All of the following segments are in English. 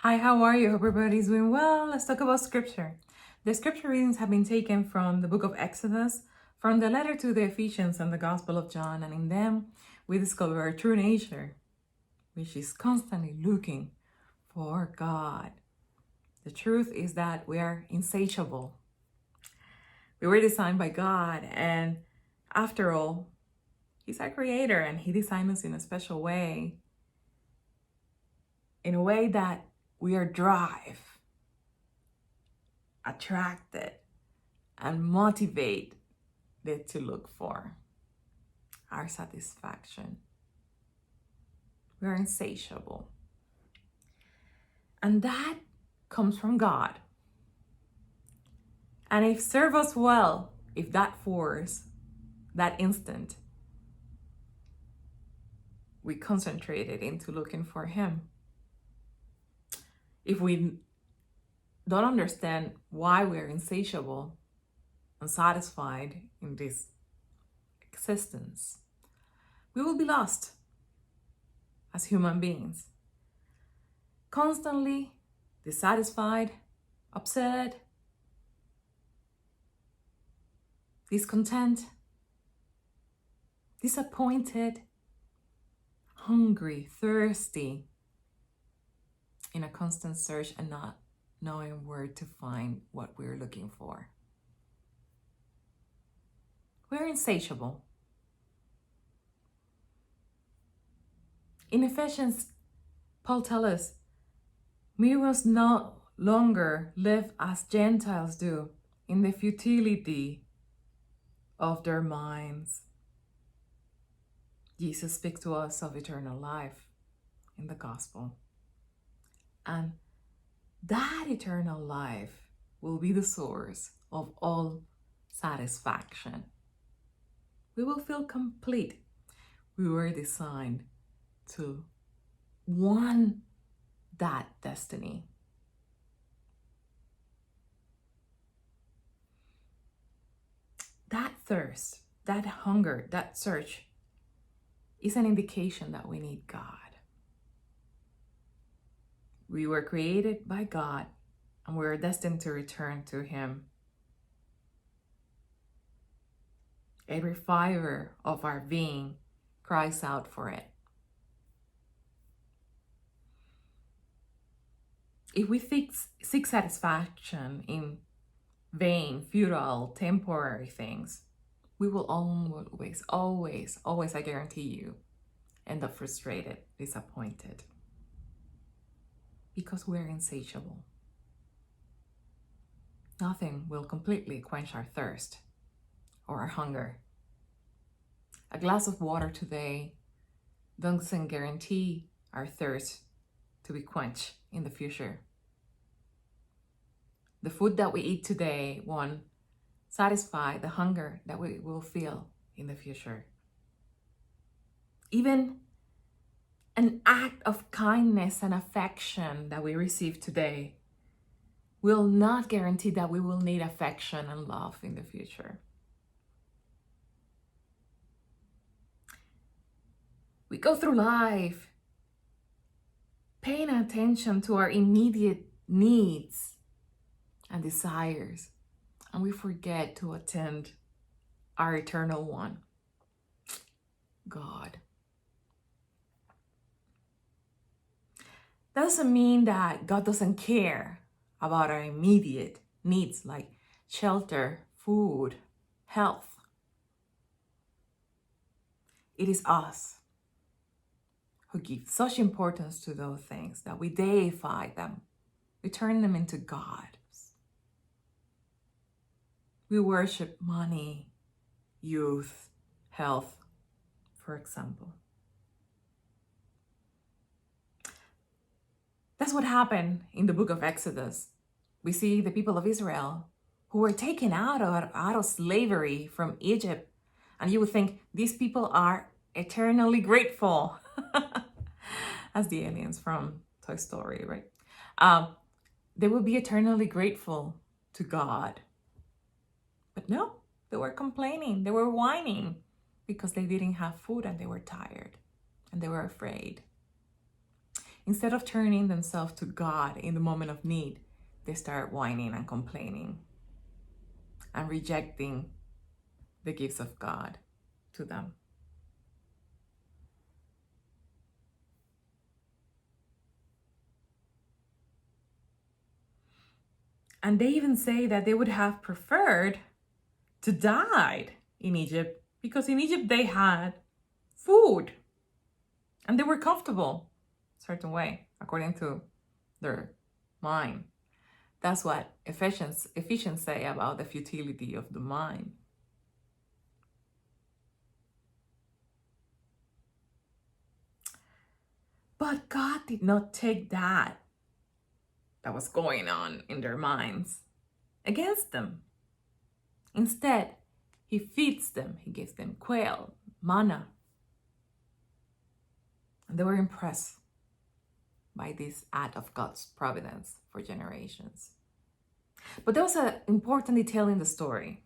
Hi, how are you? Hope everybody's doing well. Let's talk about scripture. The scripture readings have been taken from the book of Exodus, from the letter to the Ephesians and the Gospel of John, and in them we discover our true nature, which is constantly looking for God. The truth is that we are insatiable. We were designed by God, and after all, He's our creator, and He designed us in a special way, in a way that we are attracted, and motivated to look for our satisfaction. We're insatiable. And that comes from God. And it serves us well if that force, that instant, we concentrate it into looking for Him. If we don't understand why we're insatiable, unsatisfied in this existence, we will be lost as human beings. Constantly dissatisfied, upset, discontent, disappointed, hungry, thirsty, in a constant search and not knowing where to find what we're looking for. We're insatiable. In Ephesians, Paul tells us, we must no longer live as Gentiles do in the futility of their minds. Jesus speaks to us of eternal life in the gospel. And that eternal life will be the source of all satisfaction. We will feel complete. We were designed to want that destiny. That thirst, that hunger, that search is an indication that we need God. We were created by God and we are destined to return to Him. Every fiber of our being cries out for it. If we seek satisfaction in vain, futile, temporary things, we will always, I guarantee you, end up frustrated, disappointed, because we're insatiable. Nothing will completely quench our thirst or our hunger. A glass of water today doesn't guarantee our thirst to be quenched in the future. The food that we eat today won't satisfy the hunger that we will feel in the future. Even an act of kindness and affection that we receive today will not guarantee that we will need affection and love in the future. We go through life paying attention to our immediate needs and desires, and we forget to attend our eternal one, God. That doesn't mean that God doesn't care about our immediate needs like shelter, food, health. It is us who give such importance to those things that we deify them. We turn them into gods. We worship money, youth, health, for example. That's what happened in the book of Exodus. We see the people of Israel who were taken out of slavery from Egypt. And you would think these people are eternally grateful. As the aliens from Toy Story, right? They would be eternally grateful to God. But no, they were complaining, they were whining because they didn't have food and they were tired and they were afraid. Instead of turning themselves to God in the moment of need, they start whining and complaining and rejecting the gifts of God to them. And they even say that they would have preferred to die in Egypt, because in Egypt they had food and they were comfortable a certain way, according to their mind. That's what Ephesians say about the futility of the mind. But God did not take that was going on in their minds against them. Instead, he feeds them. He gives them quail, manna. And they were impressed by this act of God's providence for generations. But there was an important detail in the story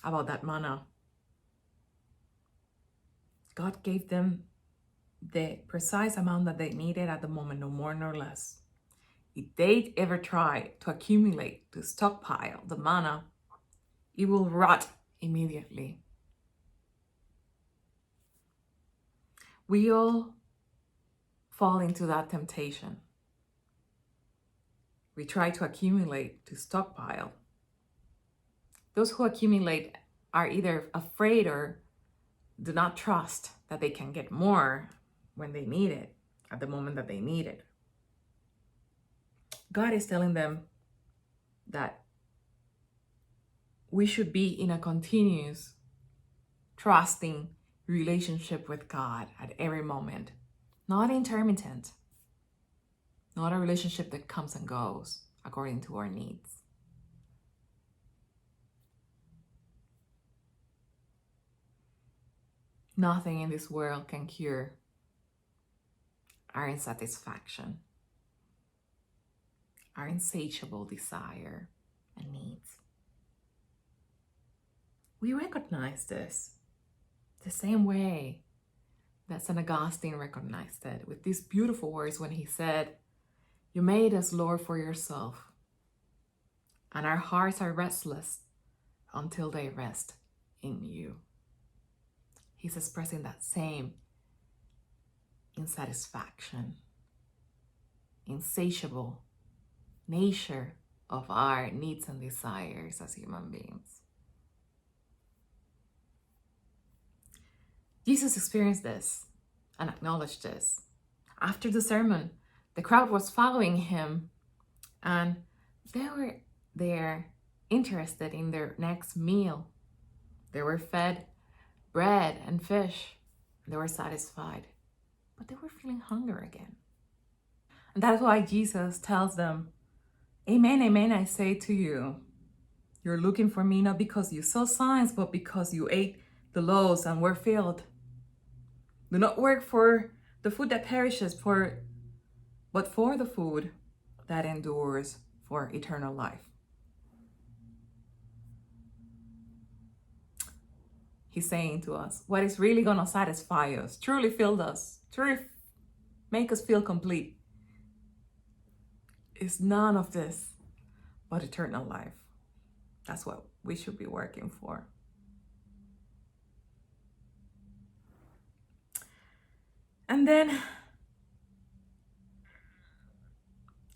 about that manna. God gave them the precise amount that they needed at the moment, no more nor less. If they ever try to accumulate, to stockpile the manna, it will rot immediately. We all fall into that temptation. We try to accumulate, to stockpile. Those who accumulate are either afraid or do not trust that they can get more when they need it, at the moment that they need it. God is telling them that we should be in a continuous, trusting relationship with God at every moment, not intermittent, not a relationship that comes and goes according to our needs. Nothing in this world can cure our insatisfaction, our insatiable desire and needs. We recognize this the same way that St. Augustine recognized it with these beautiful words when he said, "You made us, Lord, for yourself, and our hearts are restless until they rest in you." He's expressing that same insatisfaction, insatiable nature of our needs and desires as human beings. Jesus experienced this and acknowledged this. After the sermon, the crowd was following him, and they were there interested in their next meal. They were fed bread and fish. They were satisfied, but they were feeling hunger again. And that's why Jesus tells them, "Amen, amen, I say to you, you're looking for me not because you saw signs, but because you ate the loaves and were filled. Do not work for the food that perishes, but for the food that endures for eternal life." He's saying to us, what is really going to satisfy us, truly fill us, truly make us feel complete, is none of this but eternal life. That's what we should be working for. And then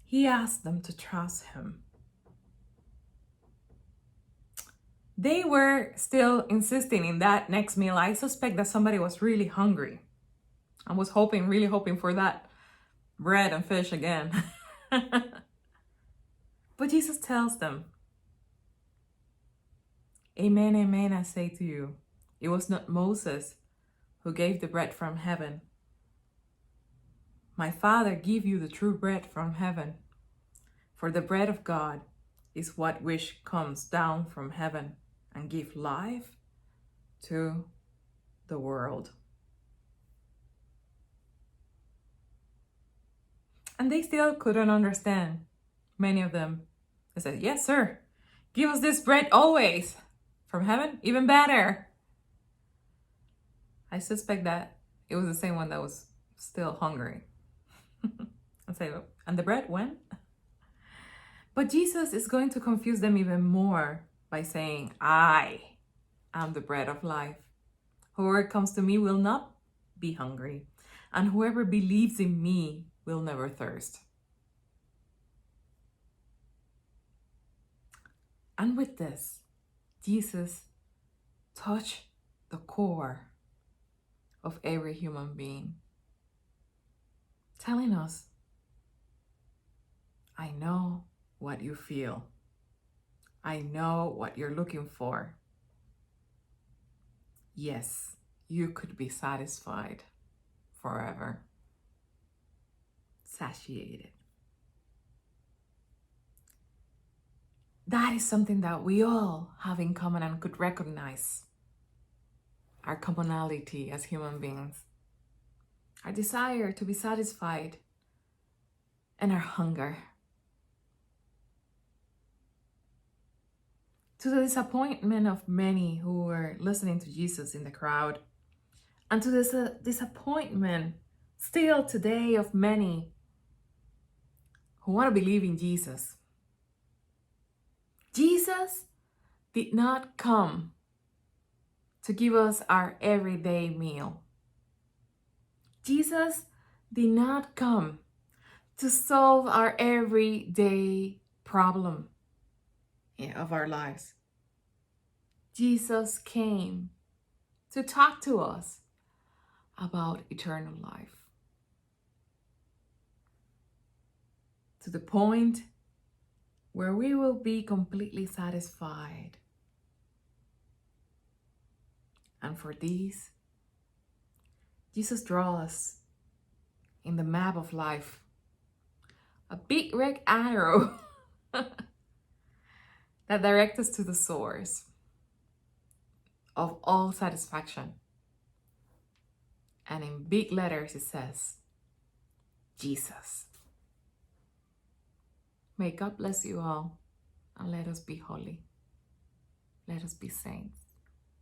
he asked them to trust him. They were still insisting in that next meal. I suspect that somebody was really hungry and was really hoping for that bread and fish again. But Jesus tells them, "Amen, amen, I say to you, it was not Moses who gave the bread from heaven. My Father gave you the true bread from heaven. For the bread of God is what which comes down from heaven and give life to the world." And they still couldn't understand, many of them. They said, "Yes, sir, give us this bread always. From heaven, even better." I suspect that it was the same one that was still hungry. and say, and the bread when? But Jesus is going to confuse them even more by saying, I am the bread of life. Whoever comes to me will not be hungry, and whoever believes in me will never thirst. And with this, Jesus touched the core of every human being, telling us, I know what you feel. I know what you're looking for. Yes, you could be satisfied forever, satiated. That is something that we all have in common and could recognize. Our commonality as human beings, our desire to be satisfied, and our hunger. To the disappointment of many who were listening to Jesus in the crowd, and to the disappointment still today of many who want to believe in Jesus. Jesus did not come to give us our everyday meal. Jesus did not come to solve our everyday problem of our lives. Jesus came to talk to us about eternal life, to the point where we will be completely satisfied. And for these, Jesus draws us in the map of life a big red arrow that directs us to the source of all satisfaction. And in big letters it says, Jesus. May God bless you all, and let us be holy. Let us be saints.